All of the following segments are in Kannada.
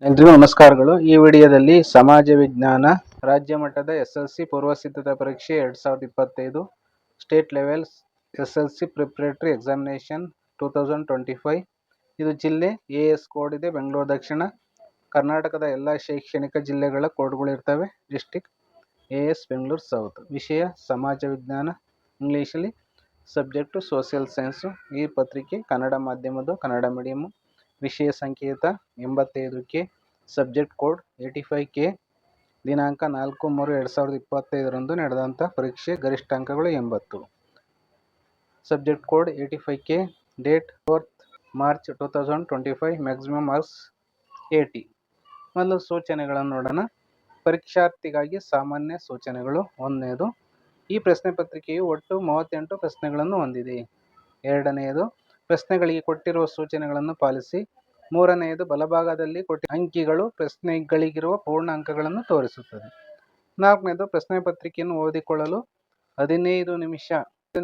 ಎಲ್ರಿಗೂ ನಮಸ್ಕಾರಗಳು. ಈ ವಿಡಿಯೋದಲ್ಲಿ ಸಮಾಜ ವಿಜ್ಞಾನ ರಾಜ್ಯ ಮಟ್ಟದ SLC ಪೂರ್ವ ಸಿದ್ಧತಾ ಪರೀಕ್ಷೆ 2025 state level SLC preparatory examination 2025. ಇದು ಜಿಲ್ಲೆ AS ಕೋಡ್ ಇದೆ. ಬೆಂಗಳೂರು ದಕ್ಷಿಣ. ಕರ್ನಾಟಕದ ಎಲ್ಲ ಶೈಕ್ಷಣಿಕ ಜಿಲ್ಲೆಗಳ ಕೋಡ್ಗಳು ಇರ್ತವೆ. District AS Bengaluru south. ವಿಷಯ ಸಮಾಜ ವಿಜ್ಞಾನ, ಇಂಗ್ಲೀಷಲ್ಲಿ. Subject social science. ಈ ಪತ್ರಿಕೆ ಕನ್ನಡ ಮಾಧ್ಯಮದ್ದು, ಕನ್ನಡ ಮೀಡಿಯಮ್ಮು. ವಿಷಯ ಸಂಕೇತ 85K, ಸಬ್ಜೆಕ್ಟ್ ಕೋಡ್ 85K. ದಿನಾಂಕ 4/3/2025 ನಡೆದಂಥ ಪರೀಕ್ಷೆ. ಗರಿಷ್ಠ ಅಂಕಗಳು 80. Subject code 85K. Date 4th March 2025. Maximum marks 80. ಮೊದಲು ಸೂಚನೆಗಳನ್ನು ನೋಡೋಣ. ಪರೀಕ್ಷಾರ್ಥಿಗಾಗಿ ಸಾಮಾನ್ಯ ಸೂಚನೆಗಳು. ಒಂದನೇದು, ಈ ಪ್ರಶ್ನೆ ಪತ್ರಿಕೆಯು ಒಟ್ಟು 38 ಪ್ರಶ್ನೆಗಳನ್ನು ಹೊಂದಿದೆ. ಎರಡನೆಯದು, ಪ್ರಶ್ನೆಗಳಿಗೆ ಕೊಟ್ಟಿರುವ ಸೂಚನೆಗಳನ್ನು ಪಾಲಿಸಿ. ಮೂರನೆಯದು, ಬಲಭಾಗದಲ್ಲಿ ಕೊಟ್ಟಿರುವ ಅಂಕಿಗಳು ಪ್ರಶ್ನೆಗಳಿಗಿರುವ ಪೂರ್ಣ ಅಂಕಗಳನ್ನು ತೋರಿಸುತ್ತದೆ. ನಾಲ್ಕನೇದು, ಪ್ರಶ್ನೆ ಪತ್ರಿಕೆಯನ್ನು ಓದಿಕೊಳ್ಳಲು 15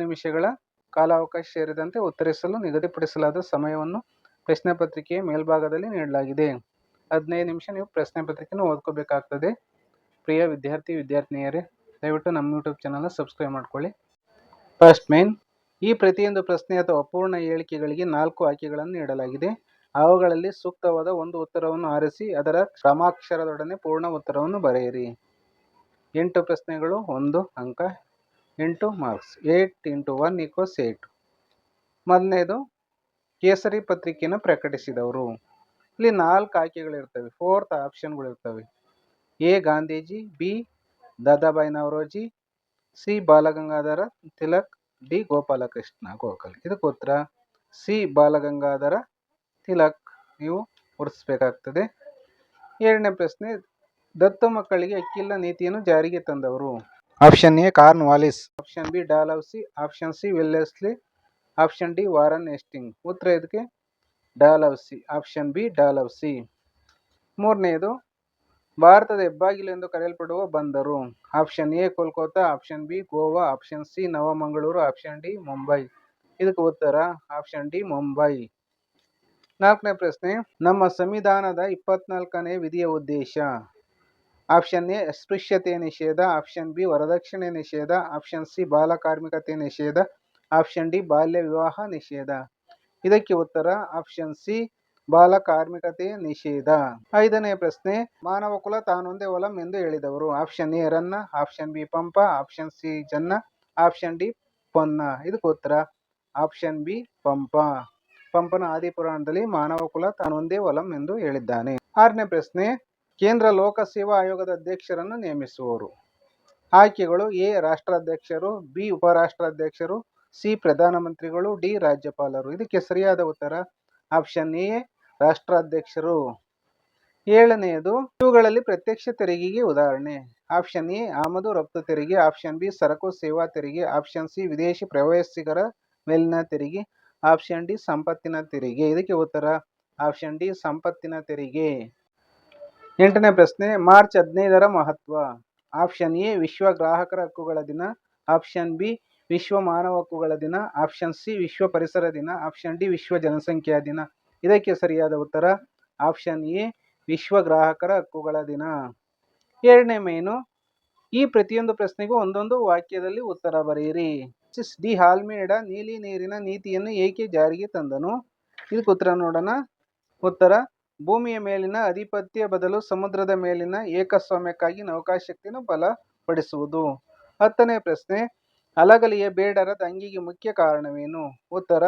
ನಿಮಿಷಗಳ ಕಾಲಾವಕಾಶ ಸೇರಿದಂತೆ ಉತ್ತರಿಸಲು ನಿಗದಿಪಡಿಸಲಾದ ಸಮಯವನ್ನು ಪ್ರಶ್ನೆ ಪತ್ರಿಕೆಯ ಮೇಲ್ಭಾಗದಲ್ಲಿ ನೀಡಲಾಗಿದೆ. 15 ನಿಮಿಷ ನೀವು ಪ್ರಶ್ನೆ ಪತ್ರಿಕೆಯನ್ನು ಓದ್ಕೋಬೇಕಾಗ್ತದೆ. ಪ್ರಿಯ ವಿದ್ಯಾರ್ಥಿನಿಯರೇ, ದಯವಿಟ್ಟು ನಮ್ಮ ಯೂಟ್ಯೂಬ್ ಚಾನಲ್ನ ಸಬ್ಸ್ಕ್ರೈಬ್ ಮಾಡ್ಕೊಳ್ಳಿ. ಫಸ್ಟ್ ಮೇನ್, ಈ ಪ್ರತಿಯೊಂದು ಪ್ರಶ್ನೆ ಅಥವಾ ಪೂರ್ಣ ಹೇಳಿಕೆಗಳಿಗೆ 4 ಆಯ್ಕೆಗಳನ್ನು ನೀಡಲಾಗಿದೆ. ಅವುಗಳಲ್ಲಿ ಸೂಕ್ತವಾದ ಒಂದು ಉತ್ತರವನ್ನು ಆರಿಸಿ ಅದರ ಕ್ರಮಾಕ್ಷರದೊಡನೆ ಪೂರ್ಣ ಉತ್ತರವನ್ನು ಬರೆಯಿರಿ. 8 ಪ್ರಶ್ನೆಗಳು, 1 ಅಂಕ, 8 ಮಾರ್ಕ್ಸ್. 8 × 1 = 8. ಮೊದಲನೇದು, ಕೇಸರಿ ಪತ್ರಿಕೆಯನ್ನು ಪ್ರಕಟಿಸಿದವರು. ಇಲ್ಲಿ 4 ಆಯ್ಕೆಗಳಿರ್ತವೆ. 4th ಆಪ್ಷನ್ಗಳಿರ್ತವೆ. A Gandhiji, B Dadabhai Naoroji, C Balagangadhara Tilak, D Gopalakrishna Gokhale. ಇದಕ್ಕೆ ಉತ್ತರ C ಬಾಲಗಂಗಾಧರ ತಿಲಕ್. ನೀವು ಗುರುತಿಸಬೇಕಾಗ್ತದೆ. ಎರಡನೇ ಪ್ರಶ್ನೆ, ದತ್ತು ಮಕ್ಕಳಿಗೆ ಹಕ್ಕಿಲ್ಲ ನೀತಿಯನ್ನು ಜಾರಿಗೆ ತಂದವರು. Option A Cornwallis, option B Dalhousie, option C Wellesley, option D Warren Hastings. ಉತ್ತರ ಇದಕ್ಕೆ ಡಾಲೌಸಿ, ಆಪ್ಷನ್ B ಡಾಲೌಸಿ. ಮೂರನೆಯದು, ಭಾರತದ ಹೆಬ್ಬಾಗಿಲು ಎಂದು ಕರೆಯಲ್ಪಡುವ ಬಂದರು. Option A Kolkata, option B Goa, option C Navamangaluru, option D Mumbai. ಇದಕ್ಕೆ ಉತ್ತರ ಆಪ್ಷನ್ D ಮುಂಬೈ. ನಾಲ್ಕನೇ ಪ್ರಶ್ನೆ, ನಮ್ಮ ಸಂವಿಧಾನದ 24ನೇ ವಿಧಿಯ ಉದ್ದೇಶ. ಆಪ್ಷನ್ A ಅಸ್ಪೃಶ್ಯತೆಯ ನಿಷೇಧ, ಆಪ್ಷನ್ B ವರದಕ್ಷಿಣೆ ನಿಷೇಧ, ಆಪ್ಷನ್ C ಬಾಲ ಕಾರ್ಮಿಕತೆ ನಿಷೇಧ, ಆಪ್ಷನ್ D ಬಾಲ್ಯ ವಿವಾಹ ನಿಷೇಧ. ಇದಕ್ಕೆ ಉತ್ತರ ಆಪ್ಷನ್ C ಬಾಲ ಕಾರ್ಮಿಕತೆಯ ನಿಷೇಧ. ಐದನೇ ಪ್ರಶ್ನೆ, ಮಾನವ ಕುಲ ತಾನೊಂದೇ ಒಲಂ ಎಂದು ಹೇಳಿದವರು. Option A Ranna, option B Pampa, option C Janna, option D Ponna. ಇದಕ್ಕೆ ಉತ್ತರ ಆಪ್ಷನ್ B ಪಂಪ. ಪಂಪನ ಆದಿಪುರಾಣದಲ್ಲಿ ಮಾನವ ಕುಲ ತಾನೊಂದೇ ಒಲಂ ಎಂದು ಹೇಳಿದ್ದಾನೆ. ಆರನೇ ಪ್ರಶ್ನೆ, ಕೇಂದ್ರ ಲೋಕಸೇವಾ ಆಯೋಗದ ಅಧ್ಯಕ್ಷರನ್ನು ನೇಮಿಸುವವರು. ಆಯ್ಕೆಗಳು: A ರಾಷ್ಟ್ರಾಧ್ಯಕ್ಷರು, B ಉಪರಾಷ್ಟ್ರಾಧ್ಯಕ್ಷರು, C ಪ್ರಧಾನಮಂತ್ರಿಗಳು, D ರಾಜ್ಯಪಾಲರು. ಇದಕ್ಕೆ ಸರಿಯಾದ ಉತ್ತರ ಆಪ್ಷನ್ A ರಾಷ್ಟ್ರಾಧ್ಯಕ್ಷರು. ಏಳನೆಯದು, ಇವುಗಳಲ್ಲಿ ಪ್ರತ್ಯಕ್ಷ ತೆರಿಗೆಗೆ ಉದಾಹರಣೆ. ಆಪ್ಷನ್ A ಆಮದು ರಫ್ತು ತೆರಿಗೆ, ಆಪ್ಷನ್ B ಸರಕು ಸೇವಾ ತೆರಿಗೆ, ಆಪ್ಷನ್ C ವಿದೇಶಿ ಪ್ರವಾಸಿಗರ ಮೇಲಿನ ತೆರಿಗೆ, ಆಪ್ಷನ್ D ಸಂಪತ್ತಿನ ತೆರಿಗೆ. ಇದಕ್ಕೆ ಉತ್ತರ ಆಪ್ಷನ್ D ಸಂಪತ್ತಿನ ತೆರಿಗೆ. ಎಂಟನೇ ಪ್ರಶ್ನೆ, ಮಾರ್ಚ್ 15ರ ಮಹತ್ವ. ಆಪ್ಷನ್ A ವಿಶ್ವ ಗ್ರಾಹಕರ ಹಕ್ಕುಗಳ ದಿನ, ಆಪ್ಷನ್ B ವಿಶ್ವ ಮಾನವ ಹಕ್ಕುಗಳ ದಿನ, ಆಪ್ಷನ್ C ವಿಶ್ವ ಪರಿಸರ ದಿನ, ಆಪ್ಷನ್ D ವಿಶ್ವ ಜನಸಂಖ್ಯಾ ದಿನ. ಇದಕ್ಕೆ ಸರಿಯಾದ ಉತ್ತರ ಆಪ್ಷನ್ A ವಿಶ್ವ ಗ್ರಾಹಕರ ಹಕ್ಕುಗಳ ದಿನ. ಎರಡನೇ ಮೇನು, ಈ ಪ್ರತಿಯೊಂದು ಪ್ರಶ್ನೆಗೂ ಒಂದೊಂದು ವಾಕ್ಯದಲ್ಲಿ ಉತ್ತರ ಬರೆಯಿರಿ. D ಆಲ್ಮೇಡ ನೀಲಿ ನೀರಿನ ನೀತಿಯನ್ನು ಏಕೆ ಜಾರಿಗೆ ತಂದನು. ಇದಕ್ಕೆ ಉತ್ತರ ನೋಡೋಣ. ಉತ್ತರ, ಭೂಮಿಯ ಮೇಲಿನ ಅಧಿಪತ್ಯ ಬದಲು ಸಮುದ್ರದ ಮೇಲಿನ ಏಕಸ್ವಾಮ್ಯಕ್ಕಾಗಿ ನೌಕಾಶಕ್ತಿಯನ್ನು ಬಲಪಡಿಸುವುದು. 10ನೇ ಪ್ರಶ್ನೆ, ಅಲಗಲಿಯ ಬೇಡರ ದಂಗೆಗೆ ಮುಖ್ಯ ಕಾರಣವೇನು. ಉತ್ತರ,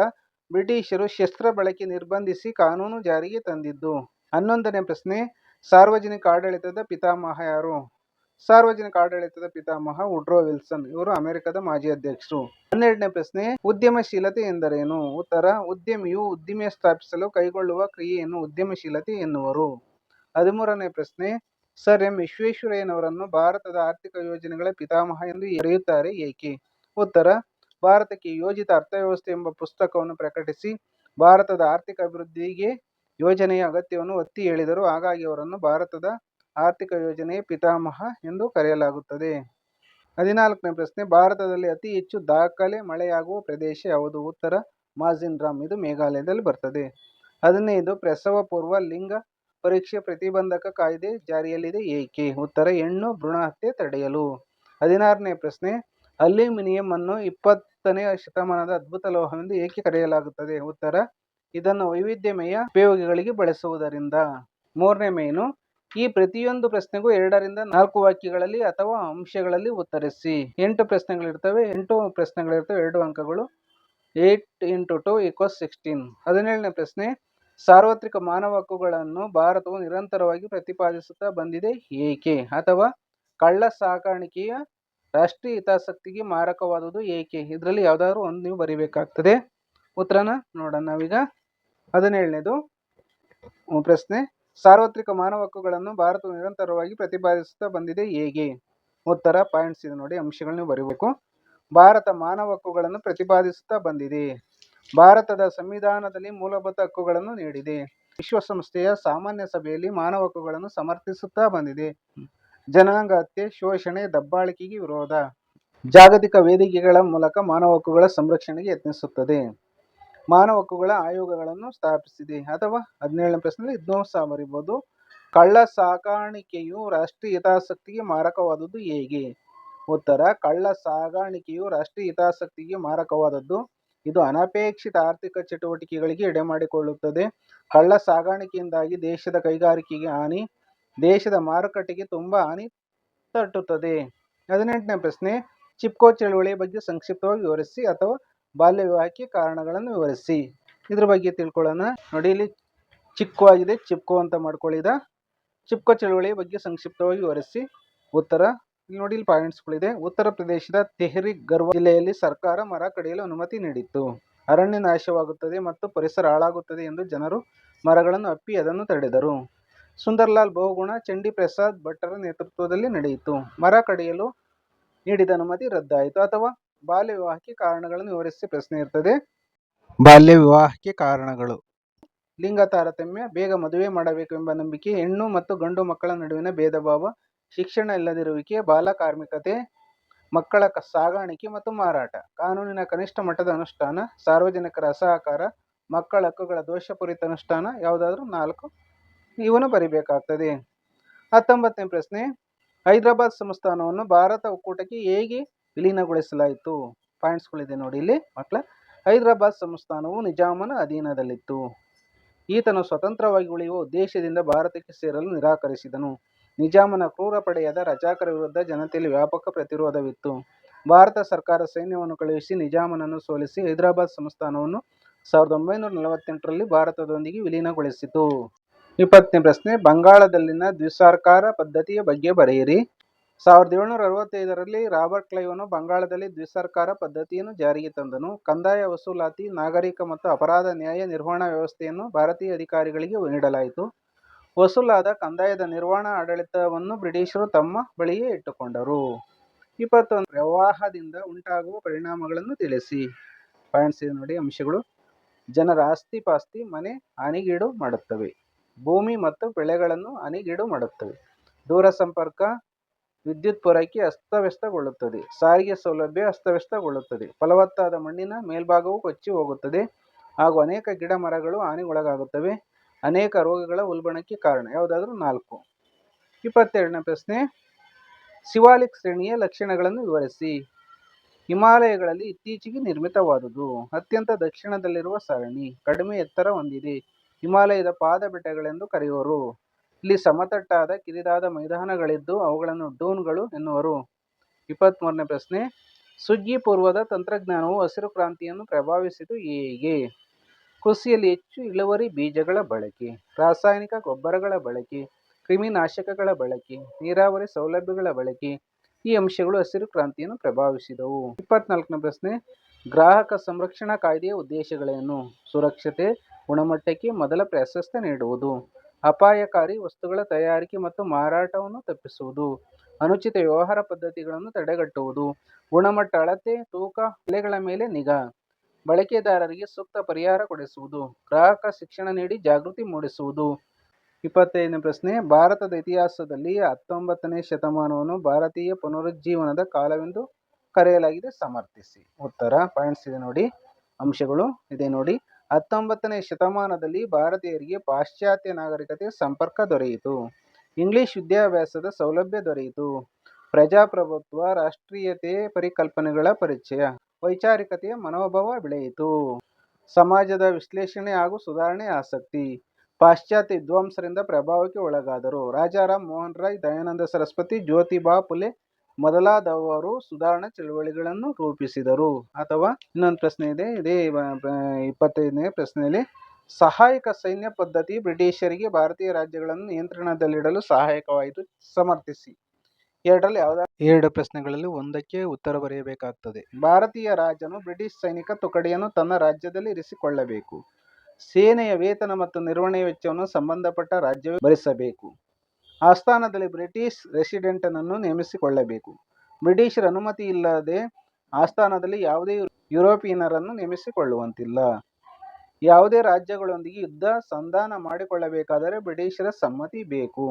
ಬ್ರಿಟಿಷರು ಶಸ್ತ್ರ ಬಳಕೆ ನಿರ್ಬಂಧಿಸಿ ಕಾನೂನು ಜಾರಿಗೆ ತಂದಿದ್ದು. 11ನೇ ಪ್ರಶ್ನೆ, ಸಾರ್ವಜನಿಕ ಆಡಳಿತದ ಪಿತಾಮಹ ಯಾರು. ಸಾರ್ವಜನಿಕ ಆಡಳಿತದ ಪಿತಾಮಹ ವುಡ್ರೋ ವಿಲ್ಸನ್. ಇವರು ಅಮೆರಿಕದ ಮಾಜಿ ಅಧ್ಯಕ್ಷರು. 12ನೇ ಪ್ರಶ್ನೆ, ಉದ್ಯಮಶೀಲತೆ ಎಂದರೇನು. ಉತ್ತರ, ಉದ್ಯಮಿಯು ಉದ್ದಿಮೆ ಸ್ಥಾಪಿಸಲು ಕೈಗೊಳ್ಳುವ ಕ್ರಿಯೆಯನ್ನು ಉದ್ಯಮಶೀಲತೆ ಎನ್ನುವರು. 13ನೇ ಪ್ರಶ್ನೆ, ಸರ್ ಎಂ ವಿಶ್ವೇಶ್ವರಯ್ಯನವರನ್ನು ಭಾರತದ ಆರ್ಥಿಕ ಯೋಜನೆಗಳ ಪಿತಾಮಹ ಎಂದು ಕರೆಯುತ್ತಾರೆ ಏಕೆ. ಉತ್ತರ, ಭಾರತಕ್ಕೆ ಯೋಜಿತ ಅರ್ಥವ್ಯವಸ್ಥೆ ಎಂಬ ಪುಸ್ತಕವನ್ನು ಪ್ರಕಟಿಸಿ ಭಾರತದ ಆರ್ಥಿಕ ಅಭಿವೃದ್ಧಿಗೆ ಯೋಜನೆಯ ಅಗತ್ಯವನ್ನು ಒತ್ತಿ ಹೇಳಿದರು. ಹಾಗಾಗಿ ಅವರನ್ನು ಭಾರತದ ಆರ್ಥಿಕ ಯೋಜನೆಯ ಪಿತಾಮಹ ಎಂದು ಕರೆಯಲಾಗುತ್ತದೆ. 14ನೇ ಪ್ರಶ್ನೆ, ಭಾರತದಲ್ಲಿ ಅತಿ ಹೆಚ್ಚು ದಾಖಲೆ ಮಳೆಯಾಗುವ ಪ್ರದೇಶ ಯಾವುದು. ಉತ್ತರ, ಮಾಜಿನ್ ರಾಮ್. ಇದು ಮೇಘಾಲಯದಲ್ಲಿ ಬರ್ತದೆ. 15, ಪ್ರಸವ ಪೂರ್ವ ಲಿಂಗ ಪರೀಕ್ಷೆ ಪ್ರತಿಬಂಧಕ ಕಾಯ್ದೆ ಜಾರಿಯಲ್ಲಿದೆ ಏಕೆ? ಉತ್ತರ ಹೆಣ್ಣು ಭ್ರೂಣ ಹತ್ಯೆ ತಡೆಯಲು. 16ನೇ ಪ್ರಶ್ನೆ, ಅಲ್ಯೂಮಿನಿಯಂ ಅನ್ನು 20ನೇ ಶತಮಾನದ ಅದ್ಭುತ ಲೋಹವೆಂದು ಏಕೆ ಕರೆಯಲಾಗುತ್ತದೆ? ಉತ್ತರ, ಇದನ್ನು ವೈವಿಧ್ಯಮಯ ಉಪಯೋಗಗಳಿಗೆ ಬಳಸುವುದರಿಂದ. 3ನೇ ಮೇನು, ಈ ಪ್ರತಿಯೊಂದು ಪ್ರಶ್ನೆಗೂ 2 ರಿಂದ 4 ವಾಕ್ಯಗಳಲ್ಲಿ ಅಥವಾ ಅಂಶಗಳಲ್ಲಿ ಉತ್ತರಿಸಿ. 8 ಪ್ರಶ್ನೆಗಳಿರ್ತವೆ. 2 ಅಂಕಗಳು. 8 × 2 = 16. 17ನೇ ಪ್ರಶ್ನೆ, ಸಾರ್ವತ್ರಿಕ ಮಾನವ ಹಕ್ಕುಗಳನ್ನು ಭಾರತವು ನಿರಂತರವಾಗಿ ಪ್ರತಿಪಾದಿಸುತ್ತಾ ಬಂದಿದೆ ಏಕೆ? ಅಥವಾ ಕಳ್ಳ ಸಾಗಾಣಿಕೆಯು ರಾಷ್ಟ್ರೀಯ ಹಿತಾಸಕ್ತಿಗೆ ಮಾರಕವಾದುದು ಏಕೆ? ಇದರಲ್ಲಿ ಯಾವುದಾದ್ರೂ ಒಂದು ನೀವು ಬರೀಬೇಕಾಗ್ತದೆ. ಉತ್ತರನ ನೋಡೋಣ ನಾವೀಗ. 17ನೇದು ಪ್ರಶ್ನೆ, ಸಾರ್ವತ್ರಿಕ ಮಾನವ ಹಕ್ಕುಗಳನ್ನು ಭಾರತವು ನಿರಂತರವಾಗಿ ಪ್ರತಿಪಾದಿಸುತ್ತಾ ಬಂದಿದೆ ಹೇಗೆ? ಉತ್ತರ ಪಾಯಿಂಟ್ಸ್ ಇದೆ ನೋಡಿ, ಅಂಶಗಳು ನೀವು ಬರೀಬೇಕು. ಭಾರತ ಮಾನವ ಹಕ್ಕುಗಳನ್ನು ಪ್ರತಿಪಾದಿಸುತ್ತಾ ಬಂದಿದೆ. ಭಾರತದ ಸಂವಿಧಾನದಲ್ಲಿ ಮೂಲಭೂತ ಹಕ್ಕುಗಳನ್ನು ನೀಡಿದೆ. ವಿಶ್ವಸಂಸ್ಥೆಯ ಸಾಮಾನ್ಯ ಸಭೆಯಲ್ಲಿ ಮಾನವ ಹಕ್ಕುಗಳನ್ನು ಸಮರ್ಥಿಸುತ್ತಾ ಬಂದಿದೆ. ಜನಾಂಗ ಹತ್ಯೆ, ಶೋಷಣೆ, ದಬ್ಬಾಳಿಕೆಗೆ ವಿರೋಧ. ಜಾಗತಿಕ ವೇದಿಕೆಗಳ ಮೂಲಕ ಮಾನವ ಹಕ್ಕುಗಳ ಸಂರಕ್ಷಣೆಗೆ ಯತ್ನಿಸುತ್ತದೆ. ಮಾನವ ಹಕ್ಕುಗಳ ಆಯೋಗಗಳನ್ನು ಸ್ಥಾಪಿಸಿದೆ. ಅಥವಾ 17ನೇ ಪ್ರಶ್ನೆಯಲ್ಲಿ ಇದನ್ನೂ ಸಹ ಬರೀಬಹುದು. ಕಳ್ಳ ಸಾಗಾಣಿಕೆಯು ರಾಷ್ಟ್ರೀಯ ಹಿತಾಸಕ್ತಿಗೆ ಮಾರಕವಾದದ್ದು ಹೇಗೆ? ಉತ್ತರ, ಕಳ್ಳ ಸಾಗಾಣಿಕೆಯು ರಾಷ್ಟ್ರೀಯ ಹಿತಾಸಕ್ತಿಗೆ ಮಾರಕವಾದದ್ದು. ಇದು ಅನಪೇಕ್ಷಿತ ಆರ್ಥಿಕ ಚಟುವಟಿಕೆಗಳಿಗೆ ಎಡೆಮಾಡಿಕೊಳ್ಳುತ್ತದೆ. ಕಳ್ಳ ಸಾಗಾಣಿಕೆಯಿಂದಾಗಿ ದೇಶದ ಕೈಗಾರಿಕೆಗೆ ಹಾನಿ, ದೇಶದ ಮಾರುಕಟ್ಟೆಗೆ ತುಂಬ ಹಾನಿ ತಟ್ಟುತ್ತದೆ. 18ನೇ ಪ್ರಶ್ನೆ, ಚಿಪ್ಕೋ ಚಳವಳಿಯ ಬಗ್ಗೆ ಸಂಕ್ಷಿಪ್ತವಾಗಿ ವಿವರಿಸಿ ಅಥವಾ ಬಾಲ್ಯ ವಿವಾಹಕ್ಕೆ ಕಾರಣಗಳನ್ನು ವಿವರಿಸಿ. ಇದ್ರ ಬಗ್ಗೆ ತಿಳ್ಕೊಳ್ಳೋಣ. ನೋಡಿ, ಇಲ್ಲಿ ಚಿಕ್ಕು ಆಗಿದೆ, ಚಿಪ್ಕೋ ಅಂತ ಮಾಡ್ಕೊಳ್ಳಿದ. ಚಿಪ್ಕೋ ಚಳವಳಿಯ ಬಗ್ಗೆ ಸಂಕ್ಷಿಪ್ತವಾಗಿ ವಿವರಿಸಿ. ಉತ್ತರ ನೋಡಿ, ಇಲ್ಲಿ ಪಾಯಿಂಟ್ಸ್ಗಳಿದೆ. ಉತ್ತರ ಪ್ರದೇಶದ ತೆಹರಿ ಗರ್ವಾ ಜಿಲ್ಲೆಯಲ್ಲಿ ಸರ್ಕಾರ ಮರ ಕಡಿಯಲು ಅನುಮತಿ ನೀಡಿತ್ತು. ಅರಣ್ಯ ನಾಶವಾಗುತ್ತದೆ ಮತ್ತು ಪರಿಸರ ಹಾಳಾಗುತ್ತದೆ ಎಂದು ಜನರು ಮರಗಳನ್ನು ಅಪ್ಪಿ ಅದನ್ನು ತಡೆದರು. ಸುಂದರ್ಲಾಲ್ ಬಹುಗುಣ ಚಂಡಿ ಪ್ರಸಾದ್ ಭಟ್ಟರ ನೇತೃತ್ವದಲ್ಲಿ ನಡೆಯಿತು. ಮರ ಕಡಿಯಲು ನೀಡಿದ ಅನುಮತಿ ರದ್ದಾಯಿತು. ಅಥವಾ ಬಾಲ್ಯ ವಿವಾಹಕ್ಕೆ ಕಾರಣಗಳನ್ನು ವಿವರಿಸಿ ಪ್ರಶ್ನೆ ಇರ್ತದೆ. ಬಾಲ್ಯ ವಿವಾಹಕ್ಕೆ ಕಾರಣಗಳು: ಲಿಂಗ ತಾರತಮ್ಯ, ಬೇಗ ಮದುವೆ ಮಾಡಬೇಕೆಂಬ ನಂಬಿಕೆ, ಹೆಣ್ಣು ಮತ್ತು ಗಂಡು ಮಕ್ಕಳ ನಡುವಿನ ಭೇದ ಭಾವ, ಶಿಕ್ಷಣ ಇಲ್ಲದಿರುವಿಕೆ, ಬಾಲ ಕಾರ್ಮಿಕತೆ, ಮಕ್ಕಳ ಸಾಗಾಣಿಕೆ ಮತ್ತು ಮಾರಾಟ, ಕಾನೂನಿನ ಕನಿಷ್ಠ ಮಟ್ಟದ ಅನುಷ್ಠಾನ, ಸಾರ್ವಜನಿಕರ ಅಸಹಕಾರ, ಮಕ್ಕಳ ಹಕ್ಕುಗಳ ದೋಷಪೂರಿತ ಅನುಷ್ಠಾನ. ಯಾವುದಾದ್ರೂ 4 ಇವನು ಬರಿಬೇಕಾಗ್ತದೆ. 19ನೇ ಪ್ರಶ್ನೆ, ಹೈದರಾಬಾದ್ ಸಂಸ್ಥಾನವನ್ನು ಭಾರತ ಒಕ್ಕೂಟಕ್ಕೆ ಹೇಗೆ ವಿಲೀನಗೊಳಿಸಲಾಯಿತು? ಪಾಯಿಂಟ್ಸ್ಗಳಿದೆ ನೋಡಿ ಇಲ್ಲಿ ಮಕ್ಕಳ. ಹೈದರಾಬಾದ್ ಸಂಸ್ಥಾನವು ನಿಜಾಮನ ಅಧೀನದಲ್ಲಿತ್ತು. ಈತನು ಸ್ವತಂತ್ರವಾಗಿ ಉಳಿಯುವ ಉದ್ದೇಶದಿಂದ ಭಾರತಕ್ಕೆ ಸೇರಲು ನಿರಾಕರಿಸಿದನು. ನಿಜಾಮನ ಕ್ರೂರ ಪಡೆಯಾದ ರಜಾಕರ ವಿರುದ್ಧ ಜನತೆಯಲ್ಲಿ ವ್ಯಾಪಕ ಪ್ರತಿರೋಧವಿತ್ತು. ಭಾರತ ಸರ್ಕಾರ ಸೈನ್ಯವನ್ನು ಕಳುಹಿಸಿ ನಿಜಾಮನನ್ನು ಸೋಲಿಸಿ ಹೈದರಾಬಾದ್ ಸಂಸ್ಥಾನವನ್ನು 1948ರಲ್ಲಿ ಭಾರತದೊಂದಿಗೆ ವಿಲೀನಗೊಳಿಸಿತು. 20ನೇ ಪ್ರಶ್ನೆ, ಬಂಗಾಳದಲ್ಲಿನ ದ್ವಿಸರ್ಕಾರ ಪದ್ಧತಿಯ ಬಗ್ಗೆ ಬರೆಯಿರಿ. 1765ರಲ್ಲಿ ರಾಬರ್ಟ್ ಕ್ಲೈವನು ಬಂಗಾಳದಲ್ಲಿ ದ್ವಿಸರ್ಕಾರ ಪದ್ಧತಿಯನ್ನು ಜಾರಿಗೆ ತಂದನು. ಕಂದಾಯ ವಸೂಲಾತಿ, ನಾಗರಿಕ ಮತ್ತು ಅಪರಾಧ ನ್ಯಾಯ ನಿರ್ವಹಣಾ ವ್ಯವಸ್ಥೆಯನ್ನು ಭಾರತೀಯ ಅಧಿಕಾರಿಗಳಿಗೆ ನೀಡಲಾಯಿತು. ವಸೂಲಾದ ಕಂದಾಯದ ನಿರ್ವಹಣಾ ಆಡಳಿತವನ್ನು ಬ್ರಿಟಿಷರು ತಮ್ಮ ಬಳಿಯೇ ಇಟ್ಟುಕೊಂಡರು. 21 ಪ್ರವಾಹದಿಂದ ಉಂಟಾಗುವ ಪರಿಣಾಮಗಳನ್ನು ತಿಳಿಸಿ. ಪಾಯಿಂಟ್ಸ್ ಇದೆ ನೋಡಿ, ಅಂಶಗಳು. ಜನರ ಆಸ್ತಿ ಪಾಸ್ತಿ, ಮನೆ ಹಾನಿಗೀಡು ಮಾಡುತ್ತವೆ. ಭೂಮಿ ಮತ್ತು ಬೆಳೆಗಳನ್ನು ಹಾನಿಗೀಡು ಮಾಡುತ್ತವೆ. ದೂರ ಸಂಪರ್ಕ, ವಿದ್ಯುತ್ ಪೂರೈಕೆ ಅಸ್ತವ್ಯಸ್ತಗೊಳ್ಳುತ್ತದೆ. ಸಾರಿಗೆ ಸೌಲಭ್ಯ ಅಸ್ತವ್ಯಸ್ತಗೊಳ್ಳುತ್ತದೆ. ಫಲವತ್ತಾದ ಮಣ್ಣಿನ ಮೇಲ್ಭಾಗವು ಕೊಚ್ಚಿ ಹೋಗುತ್ತದೆ ಹಾಗೂ ಅನೇಕ ಗಿಡ ಮರಗಳು ಹಾನಿಗೊಳಗಾಗುತ್ತವೆ. ಅನೇಕ ರೋಗಗಳ ಉಲ್ಬಣಕ್ಕೆ ಕಾರಣ. ಯಾವುದಾದ್ರೂ 4. 22ನೇ ಪ್ರಶ್ನೆ, ಶಿವಾಲಿಕ್ ಶ್ರೇಣಿಯ ಲಕ್ಷಣಗಳನ್ನು ವಿವರಿಸಿ. ಹಿಮಾಲಯಗಳಲ್ಲಿ ಇತ್ತೀಚೆಗೆ ನಿರ್ಮಿತವಾದುದು. ಅತ್ಯಂತ ದಕ್ಷಿಣದಲ್ಲಿರುವ ಸರಣಿ. ಕಡಿಮೆ ಎತ್ತರ ಹೊಂದಿದೆ. ಹಿಮಾಲಯದ ಪಾದ ಬೆಟ್ಟಗಳೆಂದು ಕರೆಯುವರು. ಇಲ್ಲಿ ಸಮತಟ್ಟಾದ ಕಿರಿದಾದ ಮೈದಾನಗಳಿದ್ದು ಅವುಗಳನ್ನು ಡೂನ್ಗಳು ಎನ್ನುವರು. 23ನೇ ಪ್ರಶ್ನೆ, ಸುಗ್ಗಿ ಪೂರ್ವದ ತಂತ್ರಜ್ಞಾನವು ಹಸಿರು ಕ್ರಾಂತಿಯನ್ನು ಪ್ರಭಾವಿಸಿತು ಹೇಗೆ? ಕೃಷಿಯಲ್ಲಿ ಹೆಚ್ಚು ಇಳುವರಿ ಬೀಜಗಳ ಬಳಕೆ, ರಾಸಾಯನಿಕ ಗೊಬ್ಬರಗಳ ಬಳಕೆ, ಕ್ರಿಮಿನಾಶಕಗಳ ಬಳಕೆ, ನೀರಾವರಿ ಸೌಲಭ್ಯಗಳ ಬಳಕೆ. ಈ ಅಂಶಗಳು ಹಸಿರು ಕ್ರಾಂತಿಯನ್ನು ಪ್ರಭಾವಿಸಿದವು. 24ನೇ ಪ್ರಶ್ನೆ, ಗ್ರಾಹಕ ಸಂರಕ್ಷಣಾ ಕಾಯ್ದೆಯ ಉದ್ದೇಶಗಳೇನು? ಸುರಕ್ಷತೆ, ಗುಣಮಟ್ಟಕ್ಕೆ ಮೊದಲ ಪ್ರಾಶಸ್ತ್ಯ ನೀಡುವುದು, ಅಪಾಯಕಾರಿ ವಸ್ತುಗಳ ತಯಾರಿಕೆ ಮತ್ತು ಮಾರಾಟವನ್ನು ತಪ್ಪಿಸುವುದು, ಅನುಚಿತ ವ್ಯವಹಾರ ಪದ್ಧತಿಗಳನ್ನು ತಡೆಗಟ್ಟುವುದು, ಗುಣಮಟ್ಟ ಅಳತೆ, ತೂಕ, ಬೆಲೆಗಳ ಮೇಲೆ ನಿಗಾ, ಬಳಕೆದಾರರಿಗೆ ಸೂಕ್ತ ಪರಿಹಾರ ಕೊಡಿಸುವುದು, ಗ್ರಾಹಕ ಶಿಕ್ಷಣ ನೀಡಿ ಜಾಗೃತಿ ಮೂಡಿಸುವುದು. 25ನೇ ಪ್ರಶ್ನೆ, ಭಾರತದ ಇತಿಹಾಸದಲ್ಲಿ 19ನೇ ಶತಮಾನವನ್ನು ಭಾರತೀಯ ಪುನರುಜ್ಜೀವನದ ಕಾಲವೆಂದು ಕರೆಯಲಾಗಿದೆ, ಸಮರ್ಥಿಸಿ. ಉತ್ತರ ಪಾಯಿಂಟ್ಸ್ ಇದೆ ನೋಡಿ, ಅಂಶಗಳು ಇದೆ ನೋಡಿ. 19ನೇ ಶತಮಾನದಲ್ಲಿ ಭಾರತೀಯರಿಗೆ ಪಾಶ್ಚಾತ್ಯ ನಾಗರಿಕತೆ ಸಂಪರ್ಕ ದೊರೆಯಿತು. ಇಂಗ್ಲಿಷ್ ವಿದ್ಯಾಭ್ಯಾಸದ ಸೌಲಭ್ಯ ದೊರೆಯಿತು. ಪ್ರಜಾಪ್ರಭುತ್ವ, ರಾಷ್ಟ್ರೀಯತೆ ಪರಿಕಲ್ಪನೆಗಳ ಪರಿಚಯ, ವೈಚಾರಿಕತೆಯ ಮನೋಭಾವ ಬೆಳೆಯಿತು. ಸಮಾಜದ ವಿಶ್ಲೇಷಣೆ ಹಾಗೂ ಸುಧಾರಣೆ ಆಸಕ್ತಿ. ಪಾಶ್ಚಾತ್ಯ ವಿದ್ವಾಂಸರಿಂದ ಪ್ರಭಾವಕ್ಕೆ ಒಳಗಾದರು. ರಾಜಾರಾಮ್ ಮೋಹನ್ ರಾಯ್, ದಯಾನಂದ ಸರಸ್ವತಿ, ಜ್ಯೋತಿಬಾ ಫುಲೆ ಮೊದಲಾದವರು ಸುಧಾರಣಾ ಚಳವಳಿಗಳನ್ನು ರೂಪಿಸಿದರು. ಅಥವಾ ಇನ್ನೊಂದು ಪ್ರಶ್ನೆ ಇದೆ, ಇದೇ 25ನೇ ಪ್ರಶ್ನೆಯಲ್ಲಿ ಸಹಾಯಕ ಸೈನ್ಯ ಪದ್ಧತಿ ಬ್ರಿಟಿಷರಿಗೆ ಭಾರತೀಯ ರಾಜ್ಯಗಳನ್ನು ನಿಯಂತ್ರಣದಲ್ಲಿಡಲು ಸಹಾಯಕವಾಯಿತು, ಸಮರ್ಥಿಸಿ. ಎರಡರಲ್ಲಿ ಎರಡು ಪ್ರಶ್ನೆಗಳಲ್ಲಿ ಒಂದಕ್ಕೆ ಉತ್ತರ ಬರೆಯಬೇಕಾಗುತ್ತದೆ. ಭಾರತೀಯ ರಾಜನು ಬ್ರಿಟಿಷ್ ಸೈನಿಕ ತುಕಡಿಯನ್ನು ತನ್ನ ರಾಜ್ಯದಲ್ಲಿ ಇರಿಸಿಕೊಳ್ಳಬೇಕು. ಸೇನೆಯ ವೇತನ ಮತ್ತು ನಿರ್ವಹಣೆಯ ವೆಚ್ಚವನ್ನು ಸಂಬಂಧಪಟ್ಟ ರಾಜ್ಯವೇ ಭರಿಸಬೇಕು. ಆಸ್ಥಾನದಲ್ಲಿ ಬ್ರಿಟಿಷ್ ರೆಸಿಡೆಂಟನನ್ನು ನೇಮಿಸಿಕೊಳ್ಳಬೇಕು. ಬ್ರಿಟಿಷರ ಅನುಮತಿ ಇಲ್ಲದೆ ಆಸ್ಥಾನದಲ್ಲಿ ಯಾವುದೇ ಯುರೋಪಿಯನ್ನರನ್ನು ನೇಮಿಸಿಕೊಳ್ಳುವಂತಿಲ್ಲ. ಯಾವುದೇ ರಾಜ್ಯಗಳೊಂದಿಗೆ ಯುದ್ಧ ಸಂಧಾನ ಮಾಡಿಕೊಳ್ಳಬೇಕಾದರೆ ಬ್ರಿಟಿಷರ ಸಮ್ಮತಿ ಬೇಕು.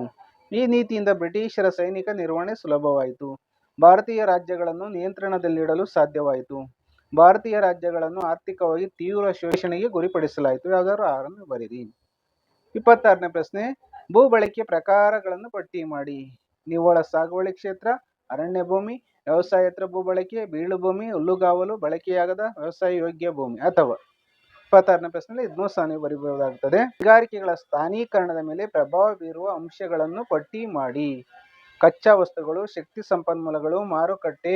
ಈ ನೀತಿಯಿಂದ ಬ್ರಿಟಿಷರ ಸೈನಿಕ ನಿರ್ವಹಣೆ ಸುಲಭವಾಯಿತು. ಭಾರತೀಯ ರಾಜ್ಯಗಳನ್ನು ನಿಯಂತ್ರಣದಲ್ಲಿಡಲು ಸಾಧ್ಯವಾಯಿತು. ಭಾರತೀಯ ರಾಜ್ಯಗಳನ್ನು ಆರ್ಥಿಕವಾಗಿ ತೀವ್ರ ಶೋಷಣೆಗೆ ಗುರಿಪಡಿಸಲಾಯಿತು. ಯಾವುದಾದ್ರು ಆರನ್ನು ಬರೀರಿ. 26ನೇ ಪ್ರಶ್ನೆ, ಭೂ ಬಳಕೆಯ ಪ್ರಕಾರಗಳನ್ನು ಪಟ್ಟಿ ಮಾಡಿ. ನಿವ್ವಳ ಸಾಗುವಳಿ ಕ್ಷೇತ್ರ, ಅರಣ್ಯ ಭೂಮಿ, ವ್ಯವಸಾಯೇತರ ಭೂ ಬಳಕೆ, ಬೀಳು ಭೂಮಿ, ಹುಲ್ಲುಗಾವಲು, ಬಳಕೆಯಾಗದ ವ್ಯವಸಾಯ ಯೋಗ್ಯ ಭೂಮಿ. ಅಥವಾ 26ನೇ ಪ್ರಶ್ನೆಯಲ್ಲಿ ಇದನ್ನೂ ಸಹ ನೀವು ಬರೀಬಹುದಾಗುತ್ತದೆ. ಕೈಗಾರಿಕೆಗಳ ಸ್ಥಾನೀಕರಣದ ಮೇಲೆ ಪ್ರಭಾವ ಬೀರುವ ಅಂಶಗಳನ್ನು ಪಟ್ಟಿ ಮಾಡಿ. ಕಚ್ಚಾ ವಸ್ತುಗಳು, ಶಕ್ತಿ ಸಂಪನ್ಮೂಲಗಳು, ಮಾರುಕಟ್ಟೆ,